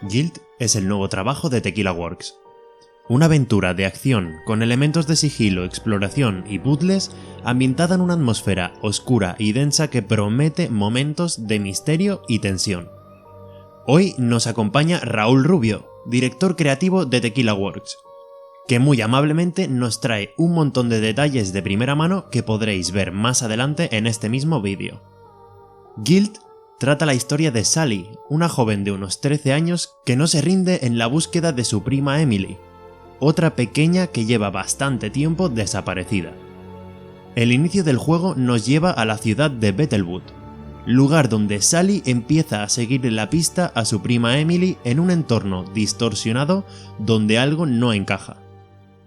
Guild es el nuevo trabajo de Tequila Works. Una aventura de acción con elementos de sigilo, exploración y puzzles ambientada en una atmósfera oscura y densa que promete momentos de misterio y tensión. Hoy nos acompaña Raúl Rubio, director creativo de Tequila Works, que muy amablemente nos trae un montón de detalles de primera mano que podréis ver más adelante en este mismo vídeo. Guild trata la historia de Sally, una joven de unos 13 años que no se rinde en la búsqueda de su prima Emily, otra pequeña que lleva bastante tiempo desaparecida. El inicio del juego nos lleva a la ciudad de Beetlewood, lugar donde Sally empieza a seguir la pista a su prima Emily en un entorno distorsionado donde algo no encaja.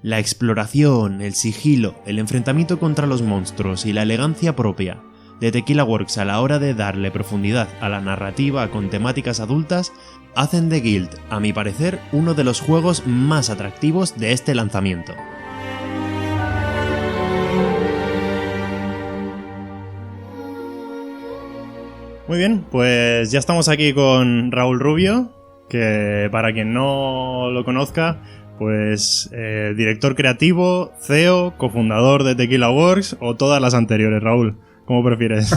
La exploración, el sigilo, el enfrentamiento contra los monstruos y la elegancia propia de Tequila Works a la hora de darle profundidad a la narrativa con temáticas adultas hacen de Guild, a mi parecer, uno de los juegos más atractivos de este lanzamiento. Muy bien, pues ya estamos aquí con Raúl Rubio, que para quien no lo conozca, pues director creativo, CEO, cofundador de Tequila Works o todas las anteriores, Raúl. ¿Cómo prefieres?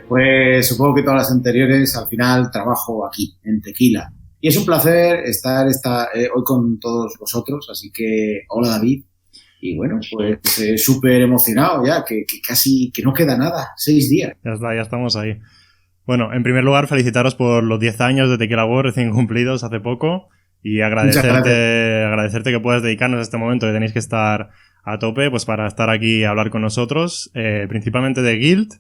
Pues supongo que todas las anteriores. Al final trabajo aquí, en Tequila. Y es un placer estar hoy con todos vosotros. Así que, hola David. Y bueno, pues súper emocionado ya, que casi que no queda nada, 6 días. Ya está, ya estamos ahí. Bueno, en primer lugar, felicitaros por los 10 años de Tequila Works recién cumplidos hace poco. Y agradecerte que puedas dedicarnos a este momento que tenéis que estar a tope, pues para estar aquí a hablar con nosotros, principalmente de Guild,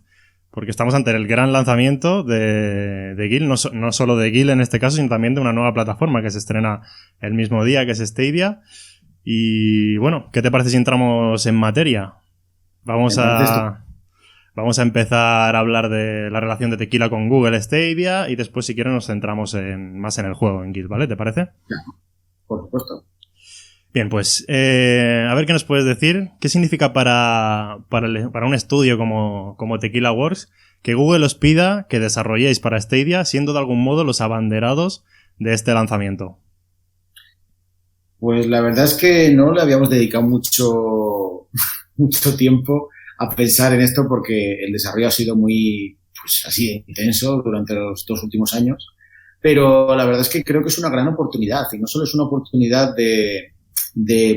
porque estamos ante el gran lanzamiento de Guild, no solo de Guild en este caso, sino también de una nueva plataforma que se estrena el mismo día, que es Stadia. Y bueno, ¿qué te parece si entramos en materia? Vamos a empezar a hablar de la relación de Tequila con Google Stadia y después, si quieres, nos centramos más en el juego, en Guild, ¿vale? ¿Te parece? Por supuesto. Bien, pues a ver qué nos puedes decir. ¿Qué significa para un estudio como Tequila Works que Google os pida que desarrolléis para Stadia, siendo de algún modo los abanderados de este lanzamiento? Pues la verdad es que no le habíamos dedicado mucho tiempo a pensar en esto, porque el desarrollo ha sido muy, pues así, intenso durante los 2 últimos años. Pero la verdad es que creo que es una gran oportunidad, y no solo es una oportunidad de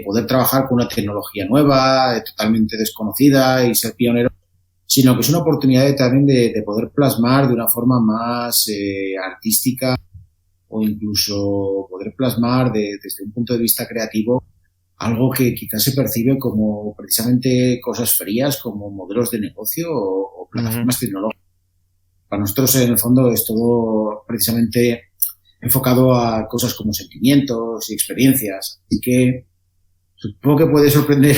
poder trabajar con una tecnología nueva, totalmente desconocida y ser pionero, sino que es una oportunidad también de poder plasmar de una forma más artística, o incluso poder plasmar desde un punto de vista creativo algo que quizás se percibe como precisamente cosas frías, como modelos de negocio o plataformas tecnológicas. Para nosotros, en el fondo, es todo precisamente enfocado a cosas como sentimientos y experiencias. Así que supongo que puede sorprender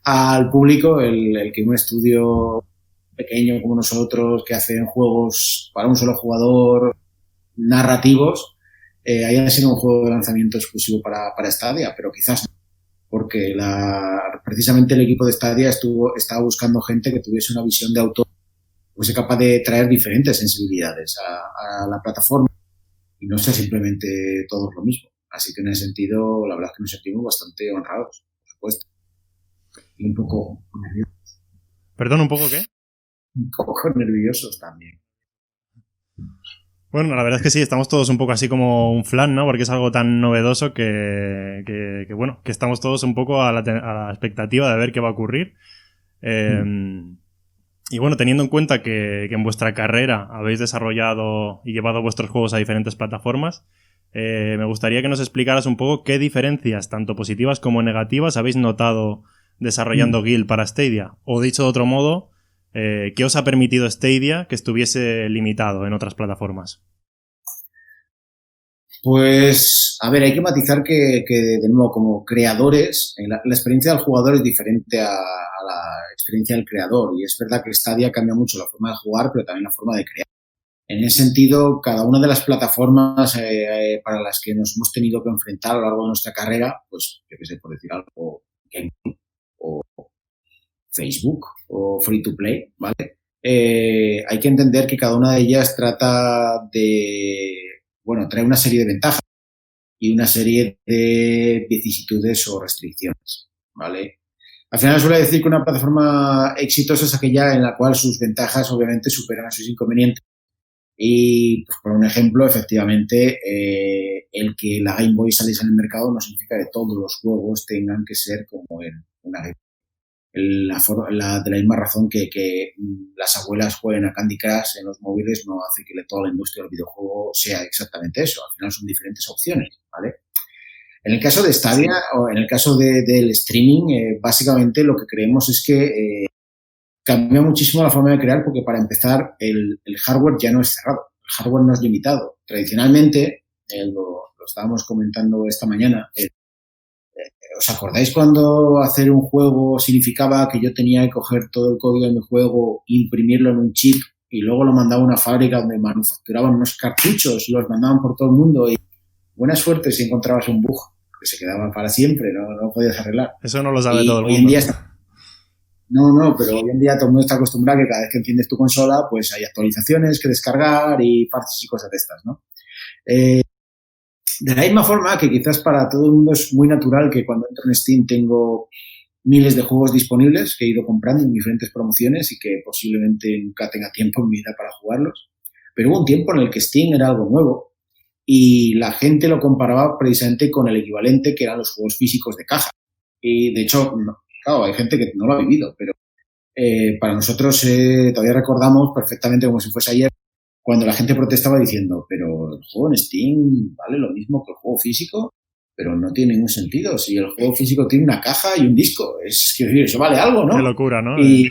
al público el que un estudio pequeño como nosotros, que hacen juegos para un solo jugador, narrativos, haya sido un juego de lanzamiento exclusivo para Stadia, pero quizás no, porque precisamente el equipo de Stadia estaba buscando gente que tuviese una visión de autor, fuese capaz de traer diferentes sensibilidades a la plataforma y no sea simplemente todo lo mismo. Así que en ese sentido, la verdad es que nos sentimos bastante honrados, por supuesto. Y un poco nerviosos. ¿Perdón, un poco qué? Un poco nerviosos también. Bueno, la verdad es que sí, estamos todos un poco así como un flan, ¿no? Porque es algo tan novedoso que bueno, que estamos todos un poco a la expectativa de ver qué va a ocurrir. Y bueno, teniendo en cuenta que en vuestra carrera habéis desarrollado y llevado vuestros juegos a diferentes plataformas, me gustaría que nos explicaras un poco qué diferencias, tanto positivas como negativas, habéis notado desarrollando Guild para Stadia. O dicho de otro modo, ¿qué os ha permitido Stadia que estuviese limitado en otras plataformas? Pues, a ver, hay que matizar que de nuevo, como creadores, la experiencia del jugador es diferente a la experiencia del creador. Y es verdad que Stadia cambia mucho la forma de jugar, pero también la forma de crear. En ese sentido, cada una de las plataformas para las que nos hemos tenido que enfrentar a lo largo de nuestra carrera, pues, yo qué sé, por decir algo, Game o Facebook o Free to Play, ¿vale? Hay que entender que cada una de ellas trata de trae una serie de ventajas y una serie de vicisitudes o restricciones, ¿vale? Al final suele decir que una plataforma exitosa es aquella en la cual sus ventajas obviamente superan a sus inconvenientes. Y pues, por un ejemplo, efectivamente, el que la Game Boy saliese en el mercado no significa que todos los juegos tengan que ser como en una Game Boy. De la misma razón que las abuelas jueguen a Candy Crush en los móviles no hace que toda la industria del videojuego sea exactamente eso. Al final son diferentes opciones, ¿vale? En el caso de Stadia o en el caso del streaming, básicamente lo que creemos es que cambia muchísimo la forma de crear porque para empezar el hardware ya no es cerrado, el hardware no es limitado. Tradicionalmente, lo estábamos comentando esta mañana, ¿os acordáis cuando hacer un juego significaba que yo tenía que coger todo el código de mi juego, imprimirlo en un chip y luego lo mandaba a una fábrica donde manufacturaban unos cartuchos y los mandaban por todo el mundo y buena suerte si encontrabas un bug que se quedaba para siempre, no podías arreglar? Eso no lo sabe todo el mundo. Hoy en día no, pero hoy en día todo el mundo está acostumbrado a que cada vez que enciendes tu consola pues hay actualizaciones que descargar y parches y cosas de estas, ¿no? De la misma forma que quizás para todo el mundo es muy natural que cuando entro en Steam tengo miles de juegos disponibles que he ido comprando en diferentes promociones y que posiblemente nunca tenga tiempo en mi vida para jugarlos. Pero hubo un tiempo en el que Steam era algo nuevo y la gente lo comparaba precisamente con el equivalente que eran los juegos físicos de caja. Y de hecho, claro, hay gente que no lo ha vivido, pero para nosotros todavía recordamos perfectamente como si fuese ayer cuando la gente protestaba diciendo, pero el juego en Steam vale lo mismo que el juego físico, pero no tiene ningún sentido. Si el juego físico tiene una caja y un disco, es que eso vale algo, ¿no? Qué locura, ¿no? Y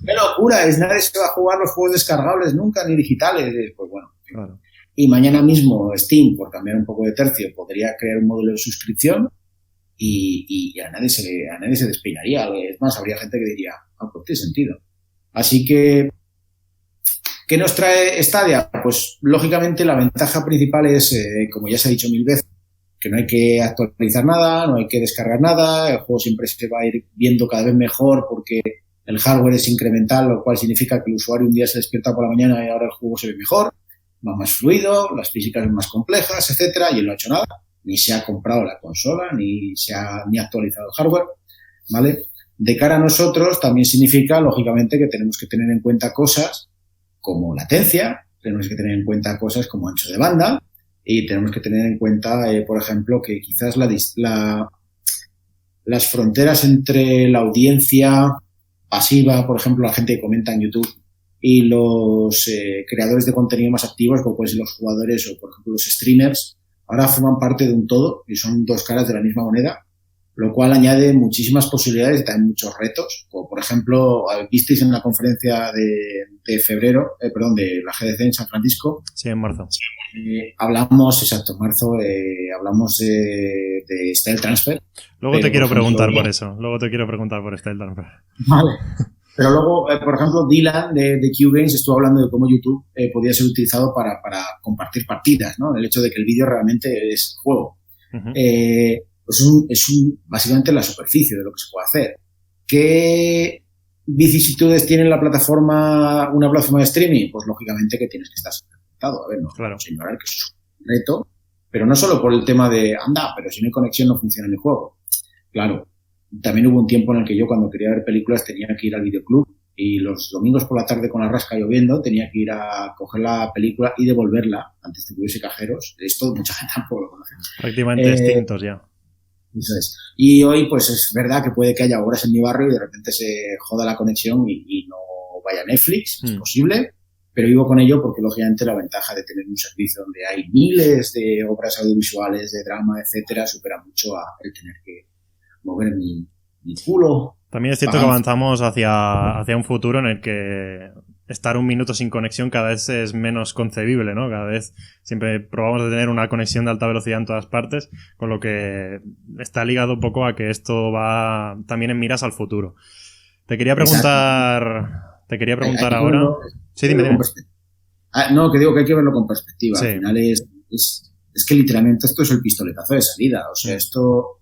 qué locura, nadie se va a jugar los juegos descargables nunca, ni digitales. Pues bueno. Claro. Y mañana mismo Steam, por cambiar un poco de tercio, podría crear un modelo de suscripción y a nadie se despeinaría. Es más, habría gente que diría, pues tiene sentido. Así que, ¿qué nos trae Stadia? Pues, lógicamente, la ventaja principal es, como ya se ha dicho 1000 veces, que no hay que actualizar nada, no hay que descargar nada, el juego siempre se va a ir viendo cada vez mejor porque el hardware es incremental, lo cual significa que el usuario un día se despierta por la mañana y ahora el juego se ve mejor, va más fluido, las físicas son más complejas, etcétera, y él no ha hecho nada, ni se ha comprado la consola, ni ha actualizado el hardware, ¿vale? De cara a nosotros también significa, lógicamente, que tenemos que tener en cuenta cosas como latencia, tenemos que tener en cuenta cosas como ancho de banda y tenemos que tener en cuenta, por ejemplo, que quizás las fronteras entre la audiencia pasiva, por ejemplo, la gente que comenta en YouTube y los creadores de contenido más activos, como pueden ser los jugadores o, por ejemplo, los streamers, ahora forman parte de un todo y son dos caras de la misma moneda, lo cual añade muchísimas posibilidades y también muchos retos. Como por ejemplo, visteis en la conferencia de febrero, de la GDC en San Francisco. Sí, en marzo. Hablamos hablamos de Style Transfer. Luego te quiero preguntar por eso. Luego te quiero preguntar por Style Transfer. Vale. Pero luego, por ejemplo, Dylan de Q-Games estuvo hablando de cómo YouTube podía ser utilizado para compartir partidas, ¿no? El hecho de que el vídeo realmente es juego. Uh-huh. Pues básicamente la superficie de lo que se puede hacer. ¿Qué vicisitudes tiene una plataforma de streaming? Pues lógicamente que tienes que estar conectado. A ver, no claro. Vamos a ignorar que es un reto, pero no solo por el tema de, pero si no hay conexión no funciona el juego. Claro, también hubo un tiempo en el que yo cuando quería ver películas tenía que ir al videoclub y los domingos por la tarde con la rasca lloviendo tenía que ir a coger la película y devolverla antes de que hubiese cajeros. Esto mucha gente tampoco lo conoce. Prácticamente extintos ya. Eso es. Y hoy, pues es verdad que puede que haya obras en mi barrio y de repente se joda la conexión y no vaya a Netflix, es posible, pero vivo con ello porque lógicamente la ventaja de tener un servicio donde hay miles de obras audiovisuales, de drama, etcétera, supera mucho a el tener que mover mi culo. También es cierto que avanzamos hacia un futuro en el que estar un minuto sin conexión cada vez es menos concebible, ¿no? Cada vez siempre probamos de tener una conexión de alta velocidad en todas partes, con lo que está ligado un poco a que esto va también en miras al futuro. Te quería preguntar ahora... Sí, dime. No, que digo que hay que verlo con perspectiva. Sí. Al final es que literalmente esto es el pistoletazo de salida. O sea, esto...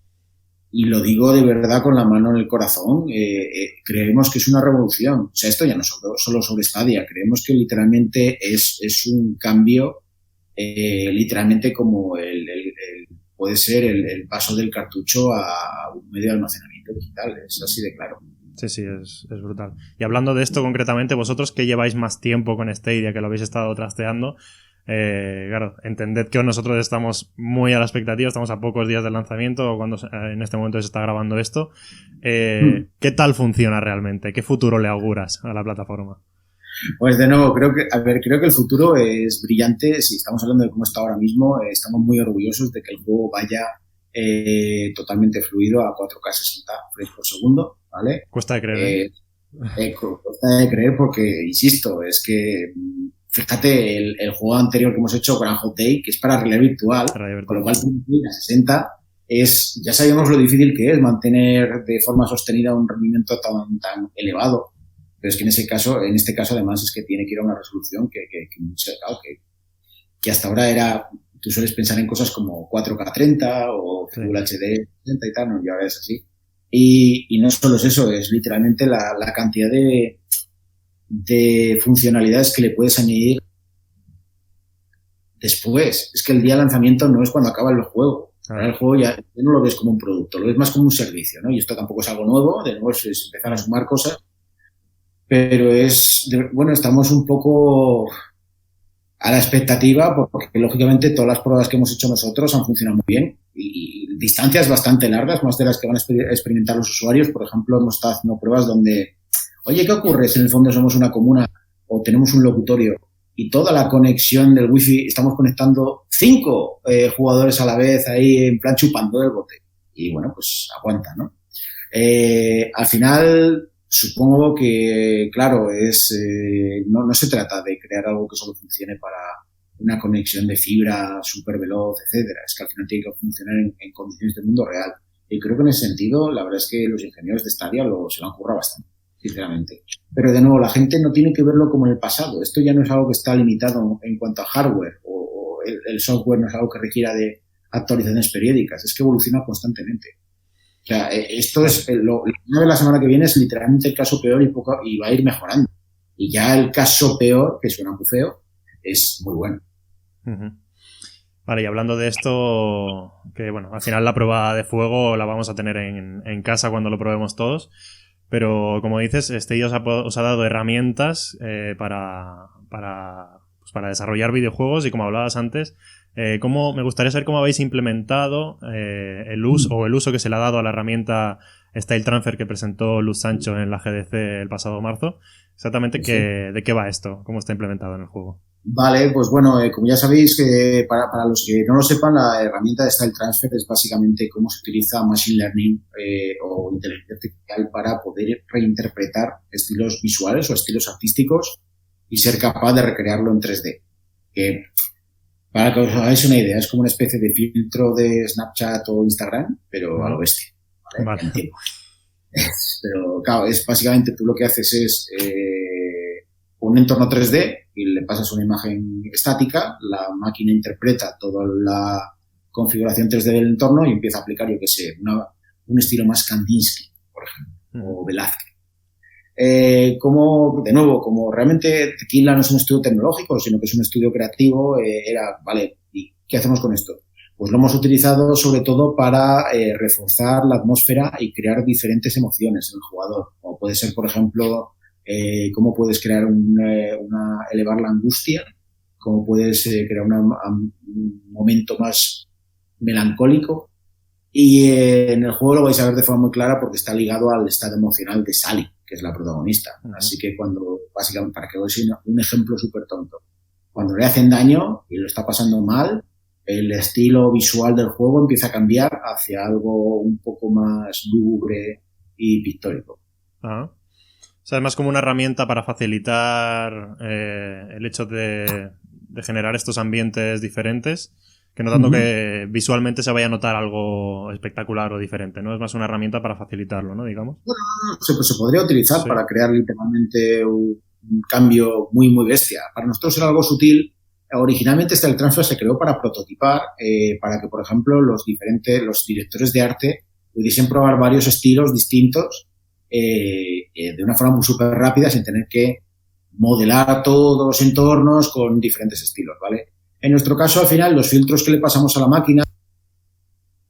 Y lo digo de verdad con la mano en el corazón, creemos que es una revolución. O sea, esto ya no solo sobre Stadia, creemos que literalmente es un cambio literalmente como puede ser el paso del cartucho a un medio de almacenamiento digital. Es así de claro. Sí, es brutal. Y hablando de esto concretamente, vosotros que lleváis más tiempo con Stadia, que lo habéis estado trasteando, claro, entended que nosotros estamos muy a la expectativa, estamos a pocos días del lanzamiento, cuando en este momento se está grabando esto. ¿Qué tal funciona realmente? ¿Qué futuro le auguras a la plataforma? Pues de nuevo, creo que el futuro es brillante. Si estamos hablando de cómo está ahora mismo, estamos muy orgullosos de que el juego vaya totalmente fluido a 4K 60 frames por segundo, ¿vale? Cuesta de creer. Cuesta de creer porque, insisto, es que fíjate, el juego anterior que hemos hecho, Grand Hot Day, que es para realidad virtual, con lo cual a 60 ya sabemos lo difícil que es mantener de forma sostenida un rendimiento tan elevado. Pero es que en este caso además es que tiene que ir a una resolución que hasta ahora tú sueles pensar en cosas como 4K 30 o Full HD 60 y tal, no, y ahora es así. Y no solo es eso, es literalmente la cantidad de funcionalidades que le puedes añadir después. Es que el día de lanzamiento no es cuando acaba el juego. Ahora el juego ya no lo ves como un producto, lo ves más como un servicio, ¿no? Y esto tampoco es algo nuevo, de nuevo es empezar a sumar cosas. Pero estamos un poco a la expectativa porque, lógicamente, todas las pruebas que hemos hecho nosotros han funcionado muy bien y distancias bastante largas, más de las que van a experimentar los usuarios. Por ejemplo, hemos estado haciendo pruebas donde, oye, ¿qué ocurre si en el fondo somos una comuna o tenemos un locutorio y toda la conexión del wifi estamos conectando 5 jugadores a la vez ahí en plan chupando del bote? Y bueno, pues aguanta, ¿no? Al final, supongo que, claro, no se trata de crear algo que solo funcione para una conexión de fibra súper veloz, etcétera. Es que al final tiene que funcionar en condiciones del mundo real. Y creo que en ese sentido, la verdad es que los ingenieros de Stadia se lo han currado bastante, sinceramente. Pero de nuevo, la gente no tiene que verlo como en el pasado. Esto ya no es algo que está limitado en cuanto a hardware o el software no es algo que requiera de actualizaciones periódicas. Es que evoluciona constantemente. O sea, esto es lo que la semana que viene es literalmente el caso peor y va a ir mejorando. Y ya el caso peor, que suena muy feo, es muy bueno. Uh-huh. Vale, y hablando de esto, que bueno, al final la prueba de fuego la vamos a tener en casa cuando lo probemos todos. Pero como dices, Stadia os ha dado herramientas para desarrollar videojuegos y como hablabas antes, me gustaría saber cómo habéis implementado el uso que se le ha dado a la herramienta Style Transfer que presentó Luz Sancho en la GDC el pasado marzo. Exactamente de qué va esto, cómo está implementado en el juego. Vale, pues bueno, como ya sabéis, para los que no lo sepan, la herramienta de Style Transfer es básicamente cómo se utiliza Machine Learning o inteligencia artificial para poder reinterpretar estilos visuales o estilos artísticos y ser capaz de recrearlo en 3D. Que, para que os hagáis una idea, es como una especie de filtro de Snapchat o Instagram, pero a lo bestia. ¿Vale? Pero claro, es básicamente tú lo que haces es un entorno 3D y le pasas una imagen estática, la máquina interpreta toda la configuración 3D del entorno y empieza a aplicar, yo que sé, un estilo más Kandinsky, por ejemplo, o Velázquez. Como realmente Tequila no es un estudio tecnológico, sino que es un estudio creativo, vale, ¿y qué hacemos con esto? Pues lo hemos utilizado sobre todo para reforzar la atmósfera y crear diferentes emociones en el jugador. Como puede ser, por ejemplo, cómo puedes crear elevar la angustia, cómo puedes crear un momento más melancólico. Y en el juego lo vais a ver de forma muy clara porque está ligado al estado emocional de Sally, que es la protagonista. Uh-huh. Así que básicamente, para que veáis un ejemplo súper tonto, cuando le hacen daño y lo está pasando mal, el estilo visual del juego empieza a cambiar hacia algo un poco más lúgubre y pictórico. Uh-huh. O sea, es más como una herramienta para facilitar el hecho de generar estos ambientes diferentes, que no tanto uh-huh. que visualmente se vaya a notar algo espectacular o diferente, ¿no? Es más una herramienta para facilitarlo, ¿no? Digamos. Bueno, se podría utilizar para crear literalmente un cambio muy, muy bestia. Para nosotros era algo sutil. Originalmente el transfer se creó para prototipar, para que, por ejemplo, los directores de arte pudiesen probar varios estilos distintos de una forma muy súper rápida sin tener que modelar todos los entornos con diferentes estilos, ¿vale? En nuestro caso, al final, los filtros que le pasamos a la máquina,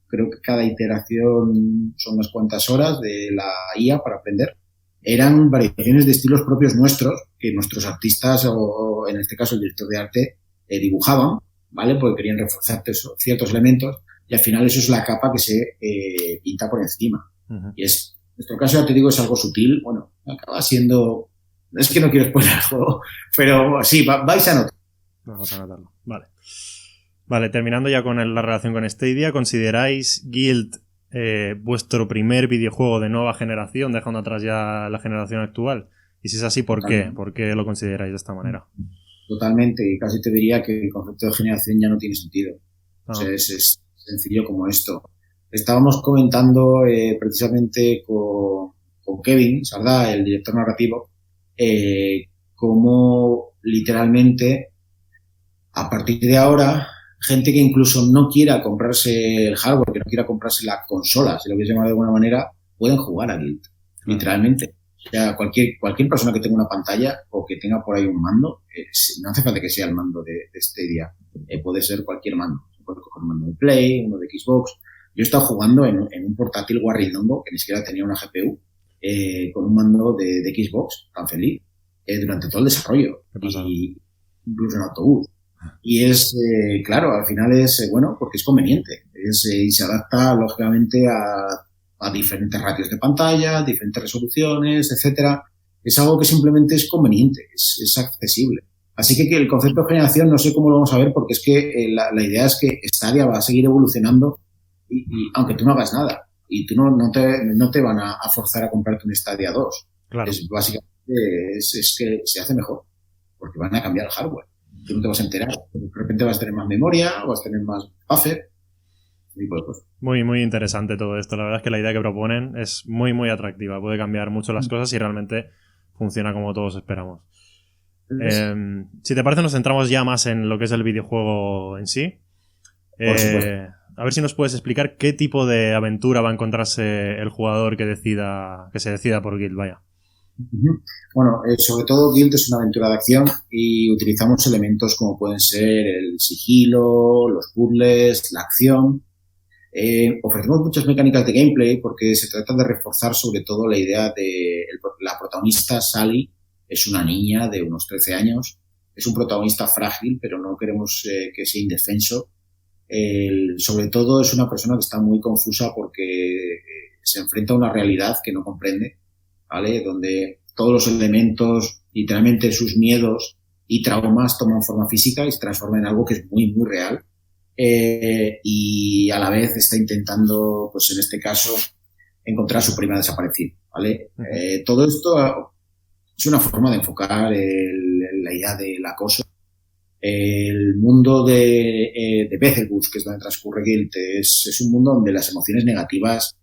creo que cada iteración son unas cuantas horas de la IA para aprender, eran variaciones de estilos propios nuestros, que nuestros artistas, o en este caso el director de arte, dibujaban, ¿vale? Porque querían reforzar ciertos elementos, y al final eso es la capa que se pinta por encima. Uh-huh. Y es, en nuestro caso, ya te digo, es algo sutil, bueno, acaba siendo... Es que no quiero spoiler el juego, pero sí, vais a notar. Vamos a notarlo, vale. Vale, terminando ya con la relación con Stadia, ¿consideráis Guild vuestro primer videojuego de nueva generación, dejando atrás ya la generación actual? Y si es así, ¿por qué? ¿Por qué lo consideráis de esta manera? Totalmente, y casi te diría que el concepto de generación ya no tiene sentido. O sea, es sencillo como esto. Estábamos comentando precisamente con Kevin Sardá, el director narrativo, cómo literalmente a partir de ahora gente que incluso no quiera comprarse el hardware, que no quiera comprarse la consola, si lo quieres llamar de alguna manera, pueden jugar a Guild, literalmente. O sea, cualquier persona que tenga una pantalla o que tenga por ahí un mando, no hace falta que sea el mando de Stadia, puede ser cualquier mando. Puede coger un mando de Play, uno de Xbox. Yo he estado jugando en un portátil Warridongo, que ni siquiera tenía una GPU, con un mando de Xbox, tan feliz, durante todo el desarrollo. Y incluso en autobús. Y es, claro, al final es, bueno, porque es conveniente. Y se adapta, lógicamente, a diferentes ratios de pantalla, diferentes resoluciones, etcétera. Es algo que simplemente es conveniente, es accesible. Así que el concepto de generación no sé cómo lo vamos a ver, porque es que la idea es que Stadia va a seguir evolucionando y aunque tú no hagas nada. Y tú no te van a forzar a comprarte un Stadia 2. Claro. Es básicamente es que se hace mejor, porque van a cambiar el hardware. Tú no te vas a enterar. De repente vas a tener más memoria, vas a tener más buffer. Muy, muy interesante todo esto. La verdad es que la idea que proponen es muy, muy atractiva. Puede cambiar mucho las cosas y realmente funciona como todos esperamos. Si te parece, nos centramos ya más en lo que es el videojuego en sí. A ver si nos puedes explicar qué tipo de aventura va a encontrarse el jugador que se decida por Guild, vaya. Bueno, sobre todo Guild es una aventura de acción y utilizamos elementos como pueden ser el sigilo, los puzzles, la acción. Ofrecemos muchas mecánicas de gameplay porque se trata de reforzar sobre todo la idea de la protagonista Sally. Es una niña de unos 13 años, es un protagonista frágil, pero no queremos que sea indefenso. Sobre todo es una persona que está muy confusa porque se enfrenta a una realidad que no comprende, ¿vale? Donde todos los elementos, literalmente sus miedos y traumas toman forma física y se transforman en algo que es muy, muy real. Y a la vez está intentando, pues en este caso, encontrar a su prima desaparecida, ¿vale? Todo esto es una forma de enfocar la idea del acoso. El mundo de Beetlejuice, que es donde transcurre Guild, es un mundo donde las emociones negativas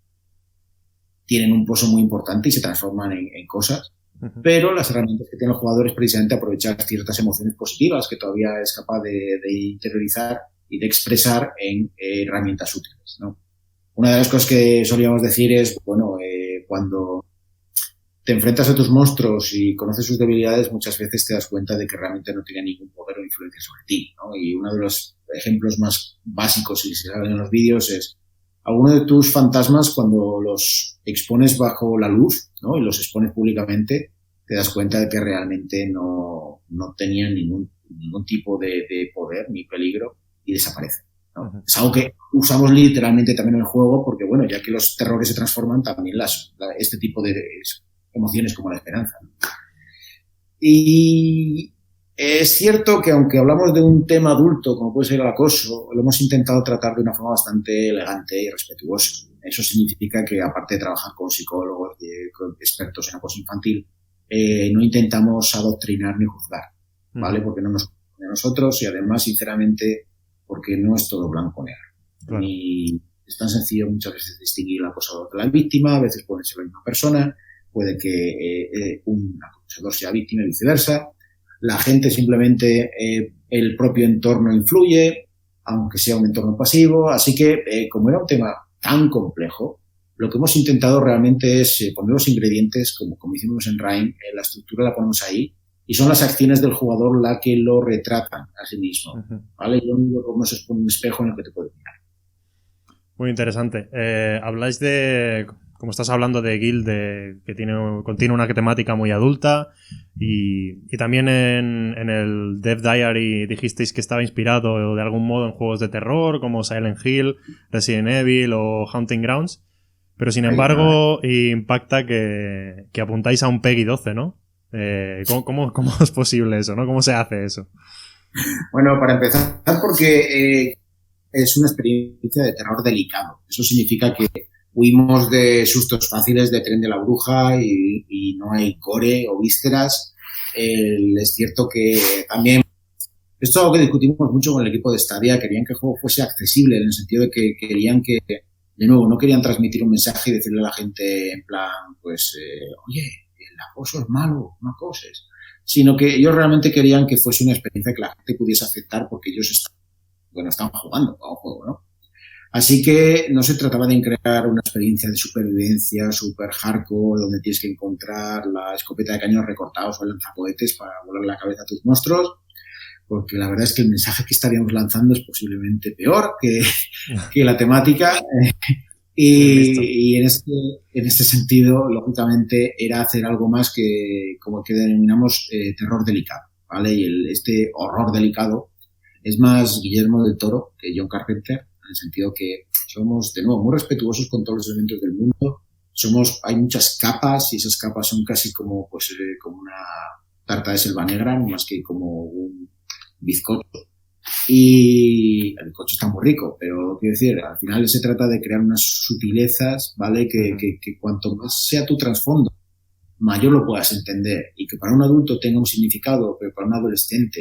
tienen un pozo muy importante y se transforman en cosas, pero las herramientas que tienen los jugadores es precisamente aprovechar ciertas emociones positivas que todavía es capaz de interiorizar y de expresar en herramientas útiles, ¿no? Una de las cosas que solíamos decir es, bueno, cuando te enfrentas a tus monstruos y conoces sus debilidades, muchas veces te das cuenta de que realmente no tienen ningún poder o influencia sobre ti, ¿no? Y uno de los ejemplos más básicos, y se saben en los vídeos, es alguno de tus fantasmas cuando los expones bajo la luz, ¿no? Y los expones públicamente, te das cuenta de que realmente no tenían ningún tipo de poder ni peligro y desaparecen, ¿no? Es algo que usamos literalmente también en el juego porque, bueno, ya que los terrores se transforman, también este tipo de emociones como la esperanza, ¿no? Y es cierto que aunque hablamos de un tema adulto como puede ser el acoso, lo hemos intentado tratar de una forma bastante elegante y respetuosa. Eso significa que aparte de trabajar con psicólogos y con expertos en acoso infantil, no intentamos adoctrinar ni juzgar, ¿vale? Porque no nos conviene a nosotros y además, sinceramente, porque no es todo blanco o negro. Claro. Y es tan sencillo muchas veces distinguir el acosador de la víctima, a veces puede ser la misma persona, puede que un acosador sea víctima y viceversa. La gente simplemente, el propio entorno influye, aunque sea un entorno pasivo. Así que, como era un tema tan complejo, lo que hemos intentado realmente es poner los ingredientes, como hicimos en Rain, la estructura la ponemos ahí y son las acciones del jugador las que lo retratan a sí mismo, ¿vale? Yo miro como eso es un espejo en el que te puedes mirar. Muy interesante. Habláis de, como estás hablando de Guild, que contiene una temática muy adulta y también en el Dev Diary dijisteis que estaba inspirado de algún modo en juegos de terror como Silent Hill, Resident Evil o Hunting Grounds, pero sin embargo impacta que apuntáis a un PEGI 12, ¿no? ¿Cómo es posible eso, ¿no? ¿Cómo se hace eso? Bueno, para empezar, porque es una experiencia de terror delicado. Eso significa que huimos de sustos fáciles de Tren de la Bruja y no hay gore o vísceras. Es cierto que también, esto es algo que discutimos mucho con el equipo de Stadia, querían que el juego fuese accesible en el sentido de que querían que, de nuevo, no querían transmitir un mensaje y decirle a la gente en plan, pues, oye, el acoso es malo, no acoses, sino que ellos realmente querían que fuese una experiencia que la gente pudiese aceptar porque ellos estaban jugando a un juego, ¿no? Así que no se trataba de crear una experiencia de supervivencia super hardcore donde tienes que encontrar la escopeta de cañones recortados o el lanzacohetes para volar la cabeza a tus monstruos, porque la verdad es que el mensaje que estaríamos lanzando es posiblemente peor que la temática. Y en este sentido, lógicamente, era hacer algo más que, como que denominamos, terror delicado, ¿vale? Y este horror delicado es más Guillermo del Toro que John Carpenter, en el sentido que somos, de nuevo, muy respetuosos con todos los elementos del mundo. Hay muchas capas y esas capas son casi como, pues, como una tarta de selva negra, más que como un bizcocho. Y el bizcocho está muy rico, pero quiero decir, al final se trata de crear unas sutilezas, ¿vale? Que cuanto más sea tu trasfondo, mayor lo puedas entender y que para un adulto tenga un significado, pero para un adolescente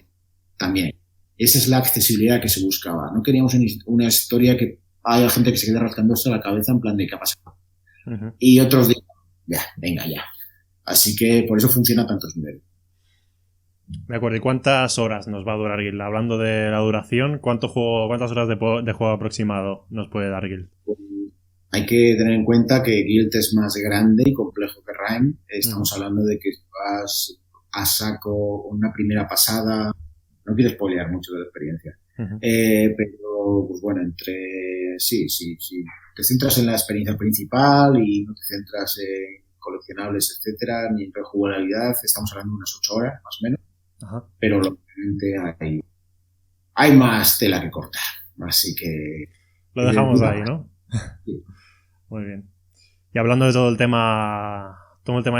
también. Esa es la accesibilidad que se buscaba. No queríamos una historia que haya gente que se quede rascándose la cabeza en plan de qué ha pasado. Y otros digan, ya, venga ya. Así que por eso funciona a tantos niveles. De acuerdo. ¿Y cuántas horas nos va a durar Guild? Hablando de la duración, ¿cuántas horas de juego aproximado nos puede dar Guild? Pues hay que tener en cuenta que Guild es más grande y complejo que Rime. Estamos hablando de que vas a saco una primera pasada. No quiero spoilear mucho de la experiencia. Pero, pues bueno, sí. Te centras en la experiencia principal y no te centras en coleccionables, etcétera, ni en rejugabilidad. Estamos hablando de unas 8 horas, más o menos. Pero lógicamente hay más tela que cortar. Así que... Lo dejamos ahí, ¿no? Sí. Muy bien. Y hablando de todo el tema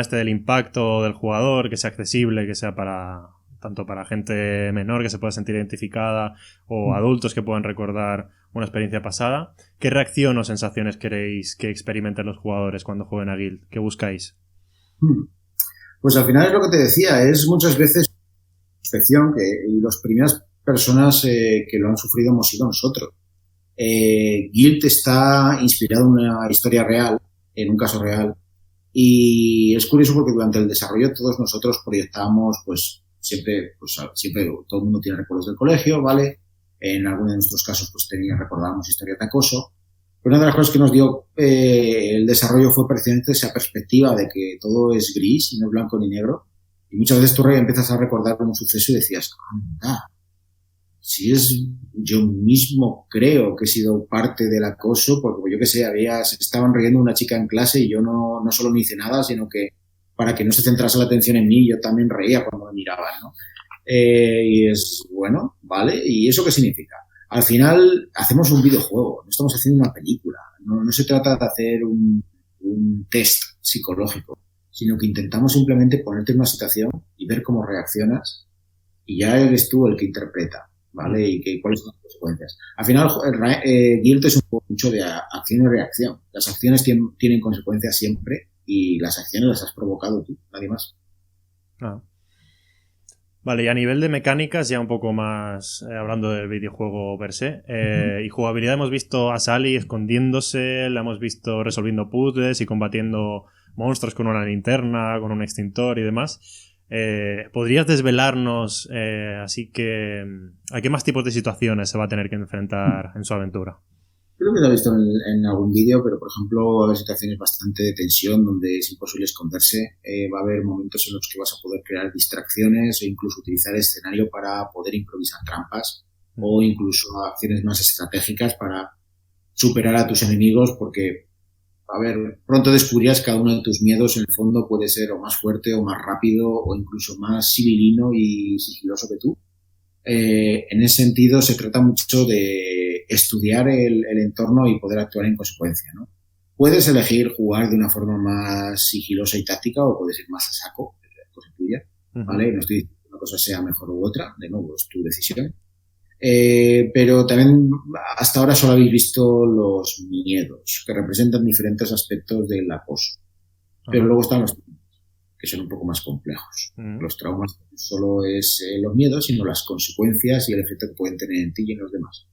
este del impacto del jugador, que sea accesible, que sea tanto para gente menor que se pueda sentir identificada o adultos que puedan recordar una experiencia pasada, ¿qué reacción o sensaciones queréis que experimenten los jugadores cuando jueguen a Guild? ¿Qué buscáis? Pues al final es lo que te decía, es muchas veces inspección y las primeras personas que lo han sufrido hemos sido nosotros. Guild está inspirado en una historia real, en un caso real, y es curioso porque durante el desarrollo todos nosotros proyectábamos, pues siempre todo el mundo tiene recuerdos del colegio, ¿vale? En algunos de nuestros casos pues recordábamos historias de acoso. Pero una de las cosas que nos dio el desarrollo fue precisamente esa perspectiva de que todo es gris y no es blanco ni negro. Y muchas veces tú empiezas a recordar un suceso y decías, anda, si yo mismo creo que he sido parte del acoso, porque yo qué sé, se estaban riendo una chica en clase y yo no solo no hice nada, sino que para que no se centrase la atención en mí, yo también reía cuando me miraban, ¿no? Y es, bueno, ¿vale? ¿Y eso qué significa? Al final hacemos un videojuego, no estamos haciendo una película, no se trata de hacer un test psicológico, sino que intentamos simplemente ponerte en una situación y ver cómo reaccionas y ya eres tú el que interpreta, ¿vale? Y cuáles son las consecuencias. Al final, Guild es un juego mucho de acción y reacción. Las acciones tienen consecuencias siempre y las acciones las has provocado tú, nadie más. Vale, y a nivel de mecánicas, ya un poco más hablando del videojuego per se, y jugabilidad hemos visto a Sally escondiéndose, la hemos visto resolviendo puzzles y combatiendo monstruos con una linterna, con un extintor y demás. ¿Podrías desvelarnos así que a qué más tipos de situaciones se va a tener que enfrentar en su aventura? Creo que lo he visto en algún vídeo, pero por ejemplo va a haber situaciones bastante de tensión donde es imposible esconderse. Va a haber momentos en los que vas a poder crear distracciones o incluso utilizar el escenario para poder improvisar trampas o incluso acciones más estratégicas para superar a tus enemigos, porque, a ver, pronto descubrirás que cada uno de tus miedos en el fondo puede ser o más fuerte o más rápido o incluso más sibilino y sigiloso que tú. En ese sentido se trata mucho de estudiar el entorno y poder actuar en consecuencia, ¿no? Puedes elegir jugar de una forma más sigilosa y táctica o puedes ir más a saco, es cosa tuya, ¿vale? No estoy diciendo que una cosa sea mejor u otra, de nuevo, es tu decisión. Pero también hasta ahora solo habéis visto los miedos, que representan diferentes aspectos del acoso. Pero luego están los traumas, que son un poco más complejos. Los traumas no solo es los miedos, sino las consecuencias y el efecto que pueden tener en ti y en los demás.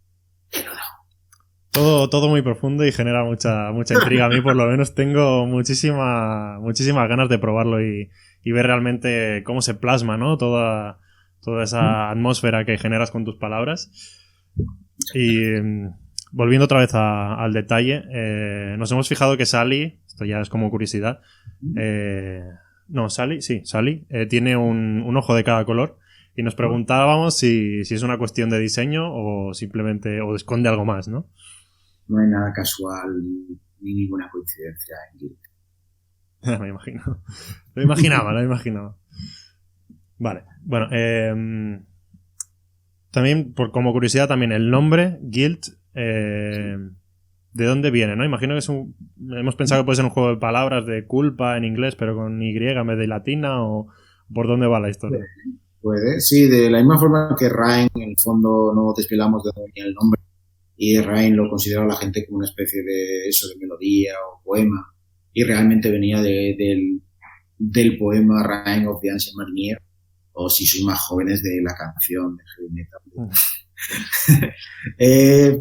Todo muy profundo y genera mucha intriga. A mí, por lo menos, tengo muchísimas ganas de probarlo y ver realmente cómo se plasma, ¿no? Toda esa atmósfera que generas con tus palabras. Y volviendo otra vez al detalle, nos hemos fijado que Sally, esto ya es como curiosidad, Sally tiene un ojo de cada color y nos preguntábamos si es una cuestión de diseño o simplemente o esconde algo más, ¿no? No hay nada casual ni ninguna coincidencia en Guild. Me imagino. Lo imaginaba. Vale, bueno, también como curiosidad también el nombre Guild, ¿de dónde viene? ¿No? Imagino que hemos pensado que puede ser un juego de palabras de culpa en inglés, pero con Y en vez de latina, o ¿por dónde va la historia? Puede, sí, de la misma forma que Rain, en el fondo no desvelamos de dónde viene el nombre, y Rain lo considera la gente como una especie de melodía o poema, y realmente venía del poema Rain of the Ancient Mariner, o si sois más jóvenes de la canción de heavy metal.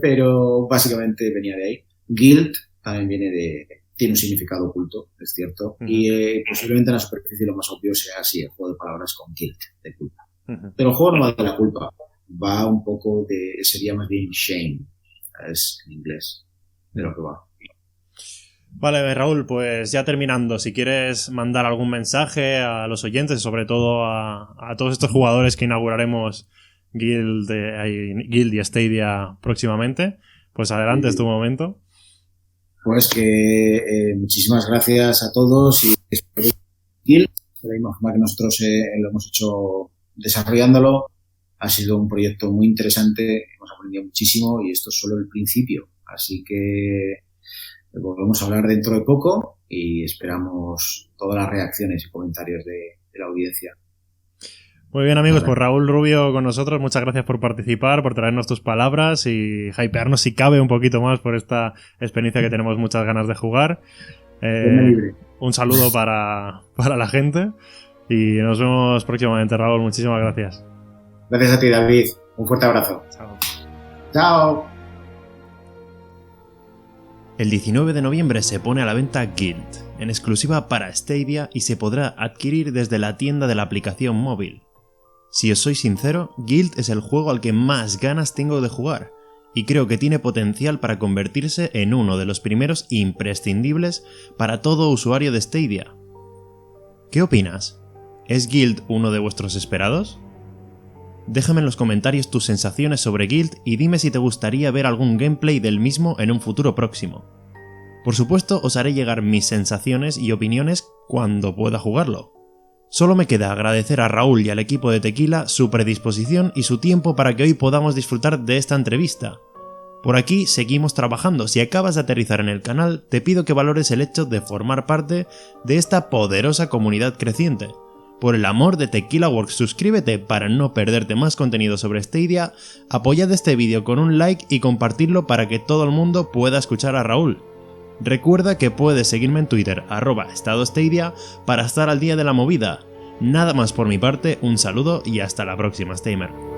Pero básicamente venía de ahí. Guild también tiene un significado oculto, es cierto, y posiblemente en la superficie lo más obvio sea así, el juego de palabras con guilt, de culpa. Pero el juego no va de la culpa, va un poco sería más bien shame, es en inglés, de lo que va. Vale, Raúl, pues ya terminando, si quieres mandar algún mensaje a los oyentes, sobre todo a todos estos jugadores que inauguraremos Guild y Stadia próximamente, pues adelante, es tu momento. Pues que muchísimas gracias a todos y espero Guild, de la misma forma que nosotros lo hemos hecho desarrollándolo. Ha sido un proyecto muy interesante, hemos aprendido muchísimo y esto es solo el principio, así que volvemos a hablar dentro de poco y esperamos todas las reacciones y comentarios de la audiencia. Muy bien, amigos, pues Raúl Rubio con nosotros, muchas gracias por participar, por traernos tus palabras y hypearnos si cabe un poquito más por esta experiencia que tenemos muchas ganas de jugar. Un saludo para la gente y nos vemos próximamente, Raúl, muchísimas gracias. Gracias a ti, David, un fuerte abrazo. Chao. Chao. El 19 de noviembre se pone a la venta Guild, en exclusiva para Stadia y se podrá adquirir desde la tienda de la aplicación móvil. Si os soy sincero, Guild es el juego al que más ganas tengo de jugar, y creo que tiene potencial para convertirse en uno de los primeros imprescindibles para todo usuario de Stadia. ¿Qué opinas? ¿Es Guild uno de vuestros esperados? Déjame en los comentarios tus sensaciones sobre Guild y dime si te gustaría ver algún gameplay del mismo en un futuro próximo. Por supuesto, os haré llegar mis sensaciones y opiniones cuando pueda jugarlo. Solo me queda agradecer a Raúl y al equipo de Tequila su predisposición y su tiempo para que hoy podamos disfrutar de esta entrevista. Por aquí seguimos trabajando. Si acabas de aterrizar en el canal, te pido que valores el hecho de formar parte de esta poderosa comunidad creciente. Por el amor de Tequila Works, suscríbete para no perderte más contenido sobre Stadia, apoyad este vídeo con un like y compartirlo para que todo el mundo pueda escuchar a Raúl. Recuerda que puedes seguirme en Twitter, @EstadoStadia, para estar al día de la movida. Nada más por mi parte, un saludo y hasta la próxima, Stamer.